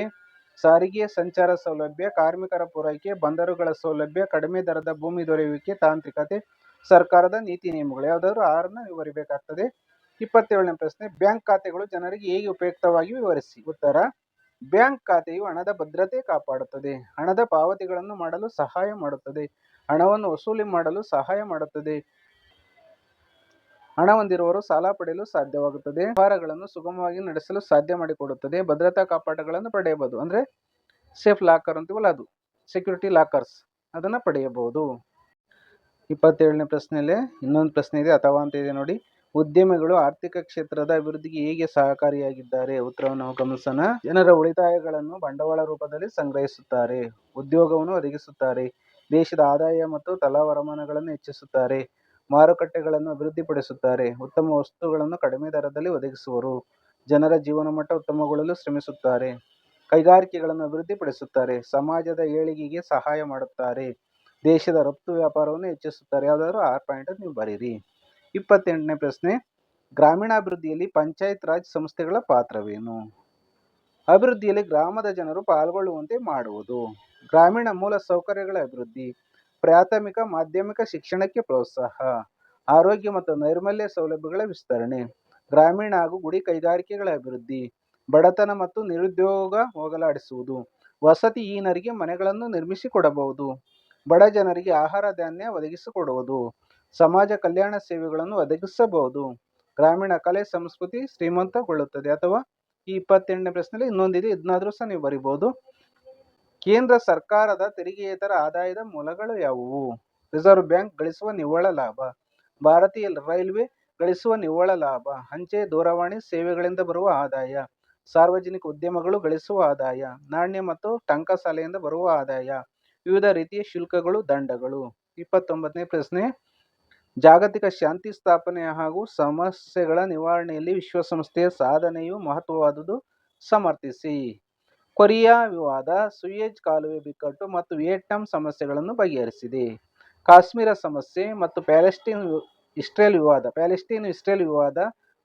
ಸಾರಿಗೆ ಸಂಚಾರ ಸೌಲಭ್ಯ, ಕಾರ್ಮಿಕರ ಪೂರೈಕೆ, ಬಂದರುಗಳ ಸೌಲಭ್ಯ, ಕಡಿಮೆ ದರದ ಭೂಮಿ ದೊರೆಯುವಿಕೆ, ತಾಂತ್ರಿಕತೆ, ಸರ್ಕಾರದ ನೀತಿ ನಿಯಮಗಳು. ಯಾವುದಾದ್ರು ಆರನ್ನು ನೀವು ಬರೀಬೇಕಾಗ್ತದೆ. 27ನೇ ಪ್ರಶ್ನೆ, ಬ್ಯಾಂಕ್ ಖಾತೆಗಳು ಜನರಿಗೆ ಹೇಗೆ ಉಪಯುಕ್ತವಾಗಿ ವಿವರಿಸಿ. ಉತ್ತರ, ಬ್ಯಾಂಕ್ ಖಾತೆಯು ಹಣದ ಭದ್ರತೆ ಕಾಪಾಡುತ್ತದೆ, ಹಣದ ಪಾವತಿಗಳನ್ನು ಮಾಡಲು ಸಹಾಯ ಮಾಡುತ್ತದೆ, ಹಣವನ್ನು ವಸೂಲಿ ಮಾಡಲು ಸಹಾಯ ಮಾಡುತ್ತದೆ, ಹಣ ಹೊಂದಿರುವವರು ಸಾಲ ಪಡೆಯಲು ಸಾಧ್ಯವಾಗುತ್ತದೆ, ವ್ಯವಹಾರಗಳನ್ನು ಸುಗಮವಾಗಿ ನಡೆಸಲು ಸಾಧ್ಯ ಮಾಡಿಕೊಡುತ್ತದೆ, ಭದ್ರತಾ ಕಪಾಟಗಳನ್ನು ಪಡೆಯಬಹುದು. ಅಂದರೆ ಸೇಫ್ ಲಾಕರ್ ಅಂತೀವಲ್ಲ, ಅದು ಸೆಕ್ಯೂರಿಟಿ ಲಾಕರ್ಸ್, ಅದನ್ನು ಪಡೆಯಬಹುದು. 27ನೇ ಪ್ರಶ್ನೆಯಲ್ಲಿ ಇನ್ನೊಂದು ಪ್ರಶ್ನೆ ಇದೆ, ಅಥವಾ ಅಂತ ಇದೆ ನೋಡಿ. ಉದ್ಯಮಿಗಳು ಆರ್ಥಿಕ ಕ್ಷೇತ್ರದ ಅಭಿವೃದ್ಧಿಗೆ ಹೇಗೆ ಸಹಕಾರಿಯಾಗಿದ್ದಾರೆ. ಉತ್ತರವನ್ನು ನಾವು ಗಮನಿಸೋಣ. ಜನರ ಉಳಿತಾಯಗಳನ್ನು ಬಂಡವಾಳ ರೂಪದಲ್ಲಿ ಸಂಗ್ರಹಿಸುತ್ತಾರೆ, ಉದ್ಯೋಗವನ್ನು ಒದಗಿಸುತ್ತಾರೆ, ದೇಶದ ಆದಾಯ ಮತ್ತು ತಲಾ ವರಮಾನಗಳನ್ನು ಹೆಚ್ಚಿಸುತ್ತಾರೆ, ಮಾರುಕಟ್ಟೆಗಳನ್ನು ಅಭಿವೃದ್ಧಿಪಡಿಸುತ್ತಾರೆ, ಉತ್ತಮ ವಸ್ತುಗಳನ್ನು ಕಡಿಮೆ ದರದಲ್ಲಿ ಒದಗಿಸುವರು, ಜನರ ಜೀವನ ಮಟ್ಟ ಉತ್ತಮಗೊಳ್ಳಲು ಶ್ರಮಿಸುತ್ತಾರೆ, ಕೈಗಾರಿಕೆಗಳನ್ನು ಅಭಿವೃದ್ಧಿಪಡಿಸುತ್ತಾರೆ, ಸಮಾಜದ ಏಳಿಗೆಗೆ ಸಹಾಯ ಮಾಡುತ್ತಾರೆ, ದೇಶದ ರಫ್ತು ವ್ಯಾಪಾರವನ್ನು ಹೆಚ್ಚಿಸುತ್ತಾರೆ. ಯಾವುದಾದ್ರು 6 ಪಾಯಿಂಟ್ ನೀವು ಬರೀರಿ. 28ನೇ ಪ್ರಶ್ನೆ, ಗ್ರಾಮೀಣಾಭಿವೃದ್ಧಿಯಲ್ಲಿ ಪಂಚಾಯತ್ ರಾಜ್ ಸಂಸ್ಥೆಗಳ ಪಾತ್ರವೇನು. ಅಭಿವೃದ್ಧಿಯಲ್ಲಿ ಗ್ರಾಮದ ಜನರು ಪಾಲ್ಗೊಳ್ಳುವಂತೆ ಮಾಡುವುದು, ಗ್ರಾಮೀಣ ಮೂಲ ಸೌಕರ್ಯಗಳ ಅಭಿವೃದ್ಧಿ, ಪ್ರಾಥಮಿಕ ಮಾಧ್ಯಮಿಕ ಶಿಕ್ಷಣಕ್ಕೆ ಪ್ರೋತ್ಸಾಹ, ಆರೋಗ್ಯ ಮತ್ತು ನೈರ್ಮಲ್ಯ ಸೌಲಭ್ಯಗಳ ವಿಸ್ತರಣೆ, ಗ್ರಾಮೀಣ ಹಾಗೂ ಗುಡಿ ಕೈಗಾರಿಕೆಗಳ ಅಭಿವೃದ್ಧಿ, ಬಡತನ ಮತ್ತು ನಿರುದ್ಯೋಗ ಹೋಗಲಾಡಿಸುವುದು, ವಸತಿಹೀನರಿಗೆ ಮನೆಗಳನ್ನು ನಿರ್ಮಿಸಿಕೊಡಬಹುದು, ಬಡ ಜನರಿಗೆ ಆಹಾರ ಧಾನ್ಯ ಒದಗಿಸಿಕೊಡುವುದು, ಸಮಾಜ ಕಲ್ಯಾಣ ಸೇವೆಗಳನ್ನು ಒದಗಿಸಬಹುದು, ಗ್ರಾಮೀಣ ಕಲೆ ಸಂಸ್ಕೃತಿ ಶ್ರೀಮಂತಗೊಳ್ಳುತ್ತದೆ. ಅಥವಾ ಈ 28ನೇ ಪ್ರಶ್ನೆಯಲ್ಲಿ ಇನ್ನೊಂದಿದೆ, ಇದನ್ನಾದ್ರೂ ಸಹ ನೀವು ಬರಿಬಹುದು. ಕೇಂದ್ರ ಸರ್ಕಾರದ ತೆರಿಗೆಯೇತರ ಆದಾಯದ ಮೂಲಗಳು ಯಾವುವು. ರಿಸರ್ವ್ ಬ್ಯಾಂಕ್ ಗಳಿಸುವ ನಿವ್ವಳ ಲಾಭ, ಭಾರತೀಯ ರೈಲ್ವೆ ಗಳಿಸುವ ನಿವ್ವಳ ಲಾಭ, ಅಂಚೆ ದೂರವಾಣಿ ಸೇವೆಗಳಿಂದ ಬರುವ ಆದಾಯ, ಸಾರ್ವಜನಿಕ ಉದ್ಯಮಗಳು ಗಳಿಸುವ ಆದಾಯ, ನಾಣ್ಯ ಮತ್ತು ಟಂಕಸಾಲೆಯಿಂದ ಬರುವ ಆದಾಯ, ವಿವಿಧ ರೀತಿಯ ಶುಲ್ಕಗಳು, ದಂಡಗಳು. 29ನೇ ಪ್ರಶ್ನೆ, ಜಾಗತಿಕ ಶಾಂತಿ ಸ್ಥಾಪನೆ ಹಾಗೂ ಸಮಸ್ಯೆಗಳ ನಿವಾರಣೆಯಲ್ಲಿ ವಿಶ್ವಸಂಸ್ಥೆಯ ಸಾಧನೆಯು ಮಹತ್ವವಾದುದು, ಸಮರ್ಥಿಸಿ. ಕೊರಿಯಾ ವಿವಾದ, ಸುಯೆಜ್ ಕಾಲುವೆ ಬಿಕ್ಕಟ್ಟು ಮತ್ತು ವಿಯೆಟ್ನಾಂ ಸಮಸ್ಯೆಗಳನ್ನು ಬಗೆಹರಿಸಿದೆ. ಕಾಶ್ಮೀರ ಸಮಸ್ಯೆ ಮತ್ತು ಪ್ಯಾಲೆಸ್ಟೈನ್ ಇಸ್ರೇಲ್ ವಿವಾದ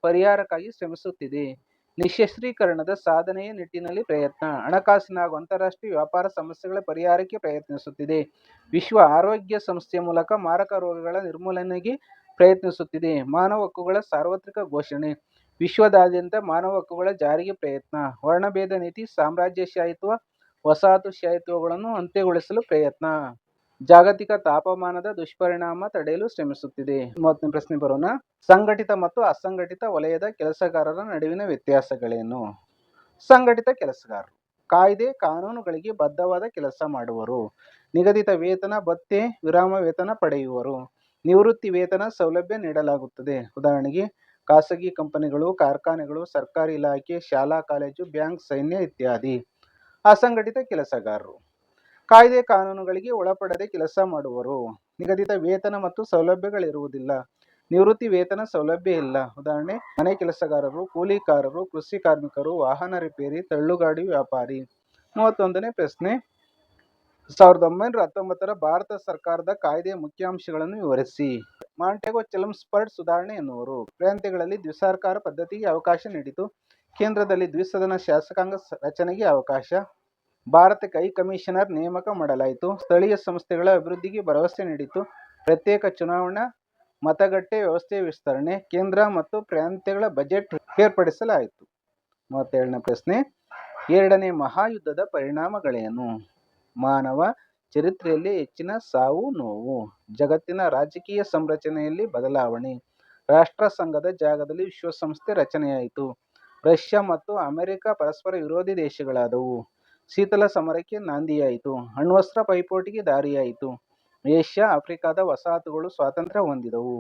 ಪರಿಹಾರಕ್ಕಾಗಿ ಶ್ರಮಿಸುತ್ತಿದೆ. ನಿಶ್ಯಸ್ತ್ರೀಕರಣದ ಸಾಧನೆಯ ನಿಟ್ಟಿನಲ್ಲಿ ಪ್ರಯತ್ನ, ಹಣಕಾಸಿನ ಹಾಗೂ ಅಂತಾರಾಷ್ಟ್ರೀಯ ವ್ಯಾಪಾರ ಸಮಸ್ಯೆಗಳ ಪರಿಹಾರಕ್ಕೆ ಪ್ರಯತ್ನಿಸುತ್ತಿದೆ. ವಿಶ್ವ ಆರೋಗ್ಯ ಸಂಸ್ಥೆಯ ಮೂಲಕ ಮಾರಕ ರೋಗಗಳ ನಿರ್ಮೂಲನೆಗೆ ಪ್ರಯತ್ನಿಸುತ್ತಿದೆ. ಮಾನವ ಹಕ್ಕುಗಳ ಸಾರ್ವತ್ರಿಕ ಘೋಷಣೆ, ವಿಶ್ವದಾದ್ಯಂತ ಮಾನವ ಹಕ್ಕುಗಳ ಜಾರಿಗೆ ಪ್ರಯತ್ನ, ವರ್ಣಭೇದ ನೀತಿ, ಸಾಮ್ರಾಜ್ಯಶಾಹಿತ್ವ, ವಸಾಹತುಶಾಹಿತ್ವಗಳನ್ನು ಅಂತ್ಯಗೊಳಿಸಲು ಪ್ರಯತ್ನ, ಜಾಗತಿಕ ತಾಪಮಾನದ ದುಷ್ಪರಿಣಾಮ ತಡೆಯಲು ಶ್ರಮಿಸುತ್ತಿದೆ. 30ನೇ ಪ್ರಶ್ನೆ ಬರೋಣ. ಸಂಘಟಿತ ಮತ್ತು ಅಸಂಘಟಿತ ವಲಯದ ಕೆಲಸಗಾರರ ನಡುವಿನ ವ್ಯತ್ಯಾಸಗಳೇನು. ಸಂಘಟಿತ ಕೆಲಸಗಾರರು ಕಾಯ್ದೆ ಕಾನೂನುಗಳಿಗೆ ಬದ್ಧವಾದ ಕೆಲಸ ಮಾಡುವರು, ನಿಗದಿತ ವೇತನ ಭತ್ಯೆ ವಿರಾಮ ವೇತನ ಪಡೆಯುವರು, ನಿವೃತ್ತಿ ವೇತನ ಸೌಲಭ್ಯ ನೀಡಲಾಗುತ್ತದೆ. ಉದಾಹರಣೆಗೆ ಖಾಸಗಿ ಕಂಪನಿಗಳು, ಕಾರ್ಖಾನೆಗಳು, ಸರ್ಕಾರಿ ಇಲಾಖೆ, ಶಾಲಾ ಕಾಲೇಜು, ಬ್ಯಾಂಕ್, ಸೈನ್ಯ ಇತ್ಯಾದಿ. ಅಸಂಘಟಿತ ಕೆಲಸಗಾರರು ಕಾಯ್ದೆ ಕಾನೂನುಗಳಿಗೆ ಒಳಪಡದೆ ಕೆಲಸ ಮಾಡುವರು, ನಿಗದಿತ ವೇತನ ಮತ್ತು ಸೌಲಭ್ಯಗಳಿರುವುದಿಲ್ಲ. ನಿವೃತ್ತಿ ವೇತನ ಸೌಲಭ್ಯ ಇಲ್ಲ. ಉದಾಹರಣೆ, ಮನೆ ಕೆಲಸಗಾರರು, ಕೂಲಿಕಾರರು, ಕೃಷಿ ಕಾರ್ಮಿಕರು, ವಾಹನ ರಿಪೇರಿ, ತಳ್ಳುಗಾಡಿ ವ್ಯಾಪಾರಿ. 31ನೇ ಪ್ರಶ್ನೆ, 1919ರ ಭಾರತ ಸರ್ಕಾರದ ಕಾಯ್ದೆಯ ಮುಖ್ಯಾಂಶಗಳನ್ನು ವಿವರಿಸಿ. ಮಾಂಟೆಗೊ ಚೆಮ್ಸ್ಫರ್ಡ್ ಸುಧಾರಣೆ ಎನ್ನುವರು. ಪ್ರಾಂತ್ಯಗಳಲ್ಲಿ ದ್ವಿಸರ್ಕಾರ ಪದ್ಧತಿಗೆ ಅವಕಾಶ ನೀಡಿತು. ಕೇಂದ್ರದಲ್ಲಿ ದ್ವಿಸದನ ಶಾಸಕಾಂಗ ರಚನೆಗೆ ಅವಕಾಶ. ಭಾರತಕ್ಕೆ ಹೈ ಕಮಿಷನರ್ ನೇಮಕ ಮಾಡಲಾಯಿತು. ಸ್ಥಳೀಯ ಸಂಸ್ಥೆಗಳ ಅಭಿವೃದ್ಧಿಗೆ ಭರವಸೆ ನೀಡಿತು. ಪ್ರತ್ಯೇಕ ಚುನಾವಣಾ ಮತಗಟ್ಟೆ ವ್ಯವಸ್ಥೆಯ ವಿಸ್ತರಣೆ. ಕೇಂದ್ರ ಮತ್ತು ಪ್ರಾಂತ್ಯಗಳ ಬಜೆಟ್ ಏರ್ಪಡಿಸಲಾಯಿತು. 37ನೇ ಪ್ರಶ್ನೆ, ಎರಡನೇ ಮಹಾಯುದ್ಧದ ಪರಿಣಾಮಗಳೇನು? ಮಾನವ ಚರಿತ್ರೆಯಲ್ಲಿ ಹೆಚ್ಚಿನ ಸಾವು ನೋವು. ಜಗತ್ತಿನ ರಾಜಕೀಯ ಸಂರಚನೆಯಲ್ಲಿ ಬದಲಾವಣೆ. ರಾಷ್ಟ್ರ ಸಂಘದ ಜಾಗದಲ್ಲಿ ವಿಶ್ವಸಂಸ್ಥೆ ರಚನೆಯಾಯಿತು. ರಷ್ಯಾ ಮತ್ತು ಅಮೆರಿಕ ಪರಸ್ಪರ ವಿರೋಧಿ ದೇಶಗಳಾದವು. ಶೀತಲ ಸಮರಕ್ಕೆ ನಾಂದಿಯಾಯಿತು. ಅಣ್ವಸ್ತ್ರ ಪೈಪೋಟಿಗೆ ದಾರಿಯಾಯಿತು. ಏಷ್ಯಾ ಆಫ್ರಿಕಾದ ವಸಾಹತುಗಳು ಸ್ವಾತಂತ್ರ್ಯ ಹೊಂದಿದವು.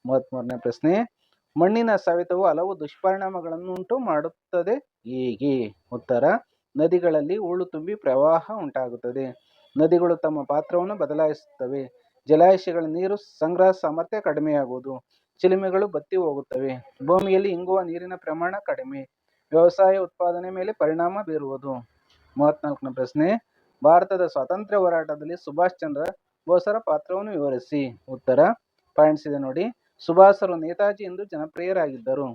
33ನೇ ಪ್ರಶ್ನೆ, ಮಣ್ಣಿನ ಸವೆತವು ಹಲವು ದುಷ್ಪರಿಣಾಮಗಳನ್ನುಂಟು ಮಾಡುತ್ತದೆ ಹೇಗೆ? ಉತ್ತರ, ನದಿಗಳಲ್ಲಿ ಹೂಳು ತುಂಬಿ ಪ್ರವಾಹ ಉಂಟಾಗುತ್ತದೆ. ನದಿಗಳು ತಮ್ಮ ಪಾತ್ರವನ್ನು ಬದಲಾಯಿಸುತ್ತವೆ. ಜಲಾಶಯಗಳ ನೀರು ಸಂಗ್ರಹ ಸಾಮರ್ಥ್ಯ ಕಡಿಮೆಯಾಗುವುದು. ಚಿಲುಮೆಗಳು ಬತ್ತಿ ಹೋಗುತ್ತವೆ. ಭೂಮಿಯಲ್ಲಿ ಇಂಗುವ ನೀರಿನ ಪ್ರಮಾಣ ಕಡಿಮೆ. ವ್ಯವಸಾಯ ಉತ್ಪಾದನೆ ಮೇಲೆ ಪರಿಣಾಮ ಬೀರುವುದು. 34ನೇ ಪ್ರಶ್ನೆ, ಭಾರತದ ಸ್ವಾತಂತ್ರ್ಯ ಹೋರಾಟದಲ್ಲಿ ಸುಭಾಷ್ ಚಂದ್ರ ಬೋಸರ ಪಾತ್ರವನ್ನು ವಿವರಿಸಿ. ಉತ್ತರ, ಪಾಯಿಂಟ್ಸ್ ಇದೆ ನೋಡಿ. ಸುಭಾಷರು ನೇತಾಜಿ ಎಂದು ಜನಪ್ರಿಯರಾಗಿದ್ದರು.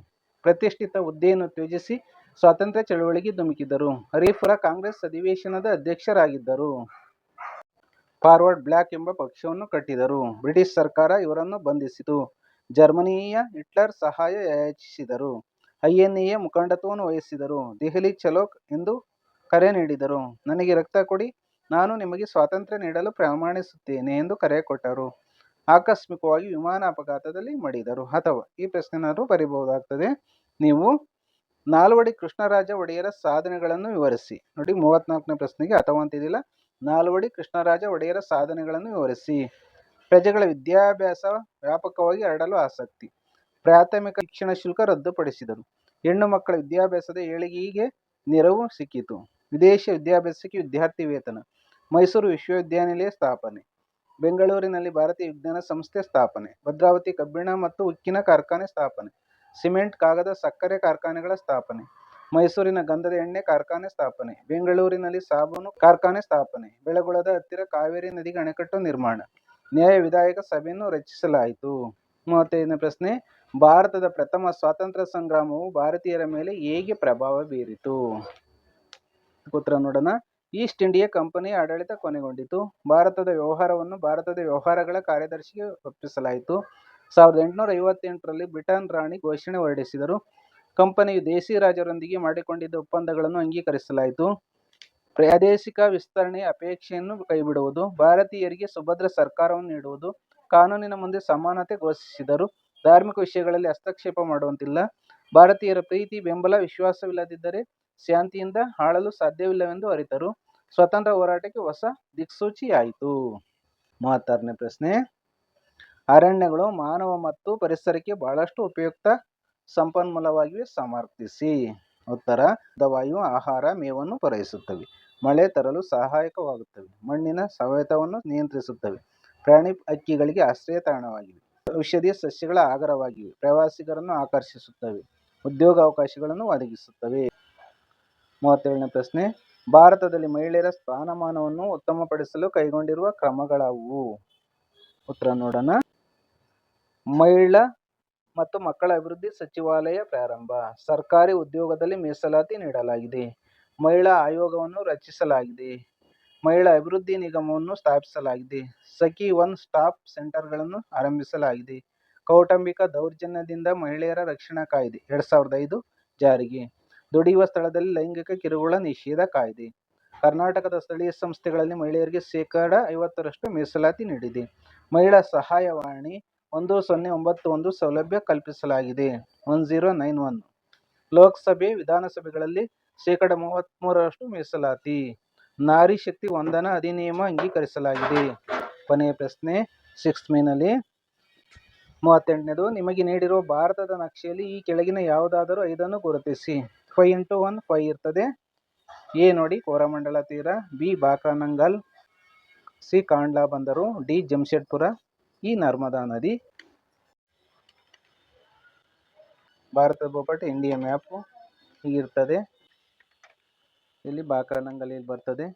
ಪ್ರತಿಷ್ಠಿತ ಹುದ್ದೆಯನ್ನು ತ್ಯಜಿಸಿ ಸ್ವಾತಂತ್ರ್ಯ ಚಳವಳಿಗೆ ಧುಮುಕಿದರು. ಹರಿಪುರ ಕಾಂಗ್ರೆಸ್ ಅಧಿವೇಶನದ ಅಧ್ಯಕ್ಷರಾಗಿದ್ದರು. ಫಾರ್ವರ್ಡ್ ಬ್ಲಾಕ್ ಎಂಬ ಪಕ್ಷವನ್ನು ಕಟ್ಟಿದರು. ಬ್ರಿಟಿಷ್ ಸರ್ಕಾರ ಇವರನ್ನು ಬಂಧಿಸಿತು. ಜರ್ಮನಿಯ ಹಿಟ್ಲರ್ ಸಹಾಯ ಯಾಚಿಸಿದರು. INA ಮುಖಂಡತ್ವವನ್ನು ವಹಿಸಿದರು. ದೆಹಲಿ ಚಲೋ ಎಂದು ಕರೆ ನೀಡಿದರು. ನನಗೆ ರಕ್ತ ಕೊಡಿ, ನಾನು ನಿಮಗೆ ಸ್ವಾತಂತ್ರ್ಯ ನೀಡಲು ಪ್ರಮಾಣಿಸುತ್ತೇನೆ ಎಂದು ಕರೆ ಕೊಟ್ಟರು. ಆಕಸ್ಮಿಕವಾಗಿ ವಿಮಾನ ಅಪಘಾತದಲ್ಲಿ ಮಡಿದರು. ಅಥವಾ ಈ ಪ್ರಶ್ನೆನಾದರೂ ಬರೀಬಹುದಾಗ್ತದೆ. ನೀವು ನಾಲ್ವಡಿ ಕೃಷ್ಣರಾಜ ಒಡೆಯರ ಸಾಧನೆಗಳನ್ನು ವಿವರಿಸಿ. ನೋಡಿ, 34ನೇ ಪ್ರಶ್ನೆಗೆ ಅಥವಾ ಅಂತಿದಿಲ್ಲ. ನಾಲ್ವಡಿ ಕೃಷ್ಣರಾಜ ಒಡೆಯರ ಸಾಧನೆಗಳನ್ನು ವಿವರಿಸಿ. ಪ್ರಜೆಗಳ ವಿದ್ಯಾಭ್ಯಾಸ ವ್ಯಾಪಕವಾಗಿ ಹರಡಲು ಆಸಕ್ತಿ. ಪ್ರಾಥಮಿಕ ಶಿಕ್ಷಣ ಶುಲ್ಕ ರದ್ದುಪಡಿಸಿದರು. ಹೆಣ್ಣು ಮಕ್ಕಳ ವಿದ್ಯಾಭ್ಯಾಸದ ಏಳಿಗೆಗೆ ನೆರವು ಸಿಕ್ಕಿತು. ವಿದೇಶ ವಿದ್ಯಾಭ್ಯಾಸಕ್ಕೆ ವಿದ್ಯಾರ್ಥಿ ವೇತನ. ಮೈಸೂರು ವಿಶ್ವವಿದ್ಯಾನಿಲಯ ಸ್ಥಾಪನೆ. ಬೆಂಗಳೂರಿನಲ್ಲಿ ಭಾರತೀಯ ವಿಜ್ಞಾನ ಸಂಸ್ಥೆ ಸ್ಥಾಪನೆ. ಭದ್ರಾವತಿ ಕಬ್ಬಿಣ ಮತ್ತು ಉಕ್ಕಿನ ಕಾರ್ಖಾನೆ ಸ್ಥಾಪನೆ. ಸಿಮೆಂಟ್, ಕಾಗದ, ಸಕ್ಕರೆ ಕಾರ್ಖಾನೆಗಳ ಸ್ಥಾಪನೆ. ಮೈಸೂರಿನ ಗಂಧದ ಎಣ್ಣೆ ಕಾರ್ಖಾನೆ ಸ್ಥಾಪನೆ. ಬೆಂಗಳೂರಿನಲ್ಲಿ ಸಾಬೂನು ಕಾರ್ಖಾನೆ ಸ್ಥಾಪನೆ. ಬೆಳಗೊಳದ ಹತ್ತಿರ ಕಾವೇರಿ ನದಿಗೆ ಅಣೆಕಟ್ಟು ನಿರ್ಮಾಣ. ನ್ಯಾಯ ವಿಧಾಯಕ ಸಭೆಯನ್ನು ರಚಿಸಲಾಯಿತು. 35ನೇ ಪ್ರಶ್ನೆ, ಭಾರತದ ಪ್ರಥಮ ಸ್ವಾತಂತ್ರ್ಯ ಸಂಗ್ರಾಮವು ಭಾರತೀಯರ ಮೇಲೆ ಹೇಗೆ ಪ್ರಭಾವ ಬೀರಿತು? ಉತ್ತರ ನೋಡೋಣ. ಈಸ್ಟ್ ಇಂಡಿಯಾ ಕಂಪನಿಯ ಆಡಳಿತ ಕೊನೆಗೊಂಡಿತು. ಭಾರತದ ವ್ಯವಹಾರವನ್ನು ಭಾರತದ ವ್ಯವಹಾರಗಳ ಕಾರ್ಯದರ್ಶಿಗೆ ಒಪ್ಪಿಸಲಾಯಿತು. 1858ರಲ್ಲಿ ಬ್ರಿಟನ್ ರಾಣಿ ಘೋಷಣೆ ಹೊರಡಿಸಿದರು. ಕಂಪನಿಯು ದೇಶಿ ರಾಜರೊಂದಿಗೆ ಮಾಡಿಕೊಂಡಿದ್ದ ಒಪ್ಪಂದಗಳನ್ನು ಅಂಗೀಕರಿಸಲಾಯಿತು. ಪ್ರಾದೇಶಿಕ ವಿಸ್ತರಣೆಯ ಅಪೇಕ್ಷೆಯನ್ನು ಕೈಬಿಡುವುದು. ಭಾರತೀಯರಿಗೆ ಸುಭದ್ರ ಸರ್ಕಾರವನ್ನು ನೀಡುವುದು. ಕಾನೂನಿನ ಮುಂದೆ ಸಮಾನತೆ ಘೋಷಿಸಿದರು. ಧಾರ್ಮಿಕ ವಿಷಯಗಳಲ್ಲಿ ಹಸ್ತಕ್ಷೇಪ ಮಾಡುವಂತಿಲ್ಲ. ಭಾರತೀಯರ ಪ್ರೀತಿ, ಬೆಂಬಲ, ವಿಶ್ವಾಸವಿಲ್ಲದಿದ್ದರೆ ಶಾಂತಿಯಿಂದ ಆಳಲು ಸಾಧ್ಯವಿಲ್ಲವೆಂದು ಅರಿತರು. ಸ್ವತಂತ್ರ ಹೋರಾಟಕ್ಕೆ ಹೊಸ ದಿಕ್ಸೂಚಿಯಾಯಿತು. 36ನೇ ಪ್ರಶ್ನೆ, ಅರಣ್ಯಗಳು ಮಾನವ ಮತ್ತು ಪರಿಸರಕ್ಕೆ ಬಹಳಷ್ಟು ಉಪಯುಕ್ತ ಸಂಪನ್ಮೂಲವಾಗಿವೆ, ಸಮರ್ಥಿಸಿ. ಉತ್ತರ, ವಾಯು, ಆಹಾರ, ಮೇವನ್ನು ಪೂರೈಸುತ್ತವೆ. ಮಳೆ ತರಲು ಸಹಾಯಕವಾಗುತ್ತವೆ. ಮಣ್ಣಿನ ಸವೆತವನ್ನು ನಿಯಂತ್ರಿಸುತ್ತವೆ. ಪ್ರಾಣಿ ಹಕ್ಕಿಗಳಿಗೆ ಆಶ್ರಯ ತಾಣವಾಗಿವೆ. ಔಷಧೀಯ ಸಸ್ಯಗಳ ಆಗರವಾಗಿವೆ. ಪ್ರವಾಸಿಗರನ್ನು ಆಕರ್ಷಿಸುತ್ತವೆ. ಉದ್ಯೋಗಾವಕಾಶಗಳನ್ನು ಒದಗಿಸುತ್ತವೆ. 37ನೇ ಪ್ರಶ್ನೆ, ಭಾರತದಲ್ಲಿ ಮಹಿಳೆಯರ ಸ್ಥಾನಮಾನವನ್ನು ಉತ್ತಮಪಡಿಸಲು ಕೈಗೊಂಡಿರುವ ಕ್ರಮಗಳಾವುವು? ಉತ್ತರ ನೋಡೋಣ. ಮಹಿಳಾ ಮತ್ತು ಮಕ್ಕಳ ಅಭಿವೃದ್ಧಿ ಸಚಿವಾಲಯ ಪ್ರಾರಂಭ. ಸರ್ಕಾರಿ ಉದ್ಯೋಗದಲ್ಲಿ ಮೀಸಲಾತಿ ನೀಡಲಾಗಿದೆ. ಮಹಿಳಾ ಆಯೋಗವನ್ನು ರಚಿಸಲಾಗಿದೆ. ಮಹಿಳಾ ಅಭಿವೃದ್ಧಿ ನಿಗಮವನ್ನು ಸ್ಥಾಪಿಸಲಾಗಿದೆ. ಸಖಿ ಒನ್ ಸ್ಟಾಪ್ ಸೆಂಟರ್ಗಳನ್ನು ಆರಂಭಿಸಲಾಗಿದೆ. ಕೌಟುಂಬಿಕ ದೌರ್ಜನ್ಯದಿಂದ ಮಹಿಳೆಯರ ರಕ್ಷಣಾ ಕಾಯ್ದೆ 2005 ಜಾರಿಗೆ. ದುಡಿಯುವ ಸ್ಥಳದಲ್ಲಿ ಲೈಂಗಿಕ ಕಿರುಕುಳ ನಿಷೇಧ ಕಾಯ್ದೆ. ಕರ್ನಾಟಕದ ಸ್ಥಳೀಯ ಸಂಸ್ಥೆಗಳಲ್ಲಿ ಮಹಿಳೆಯರಿಗೆ ಶೇಕಡಾ 50ರಷ್ಟು ಮೀಸಲಾತಿ ನೀಡಿದೆ. ಮಹಿಳಾ ಸಹಾಯವಾಣಿ 1091 ಸೌಲಭ್ಯ ಕಲ್ಪಿಸಲಾಗಿದೆ. 1091. ಲೋಕಸಭೆ, ವಿಧಾನಸಭೆಗಳಲ್ಲಿ ಶೇಕಡಾ 33ರಷ್ಟು ಮೀಸಲಾತಿ. ನಾರಿ ಶಕ್ತಿ ವಂದನಾ ಅಧಿನಿಯಮ ಅಂಗೀಕರಿಸಲಾಗಿದೆ. ಕೊನೆಯ ಪ್ರಶ್ನೆ 6th ಮೇನಲ್ಲಿ 38ನೇದು, ನಿಮಗೆ ನೀಡಿರುವ ಭಾರತದ ನಕ್ಷೆಯಲ್ಲಿ ಈ ಕೆಳಗಿನ ಯಾವುದಾದರೂ 5 ಗುರುತಿಸಿ. 5x1 5 ಇರ್ತದೆ. ಎ ನೋಡಿ, ಕೋರಮಂಡಲ ತೀರ. ಬಿ, ಬಾಕ್ರಾನಂಗಲ್. ಸಿ, ಕಾಂಡ್ಲಾ ಬಂದರು. ಡಿ, ಜಮ್ಶೆಡ್ಪುರ. ಈ ನರ್ಮದಾ ನದಿ ಭಾರತದ ಭೂಪಟ ಇಂಡಿಯಾ ಮ್ಯಾಪು ಹೀಗಿರ್ತದೆ. ಇಲ್ಲಿ ಬಾಕ್ರಾನಂಗಲ್ ಇಲ್ಲಿ ಬರ್ತದೆ,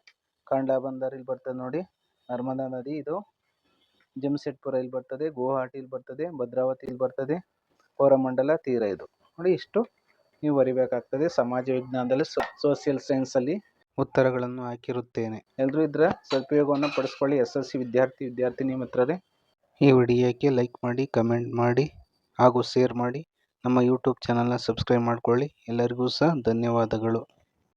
ಕಾಂಡ್ಲಾ ಬಂದರ್ ಇಲ್ಲಿ ಬರ್ತದೆ ನೋಡಿ. ನರ್ಮದಾ ನದಿ ಇದು ಜಮ್ಶೆಡ್ಪುರ ಇಲ್ಲಿ ಬರ್ತದೆ, ಗುವಾಹಟಿ ಇಲ್ಲಿ ಬರ್ತದೆ, ಭದ್ರಾವತಿ ಇಲ್ಲಿ ಬರ್ತದೆ, ಕೋರಮಂಡಲ ತೀರ ಇದು ನೋಡಿ. ಇಷ್ಟು ನೀವು ಬರಿಬೇಕಾಗ್ತದೆ. ಸಮಾಜ ವಿಜ್ಞಾನದಲ್ಲಿ ಸೋಷಿಯಲ್ ಸೈನ್ಸ್ ಅಲ್ಲಿ ಉತ್ತರಗಳನ್ನು ಹಾಕಿರುತ್ತೇನೆ. ಎಲ್ಲರೂ ಇದರ ಸದುಪಯೋಗವನ್ನು ಪಡಿಸ್ಕೊಳ್ಳಿ. SSLC ವಿದ್ಯಾರ್ಥಿನಿ ಮಿತ್ರರೇ, ಈ ವಿಡಿಯೋಕ್ಕೆ ಲೈಕ್ ಮಾಡಿ, ಕಮೆಂಟ್ ಮಾಡಿ ಹಾಗೂ ಶೇರ್ ಮಾಡಿ. ನಮ್ಮ ಯೂಟ್ಯೂಬ್ ಚಾನಲ್ನ ಸಬ್ಸ್ಕ್ರೈಬ್ ಮಾಡ್ಕೊಳ್ಳಿ. ಎಲ್ಲರಿಗೂ ಸಹ ಧನ್ಯವಾದಗಳು.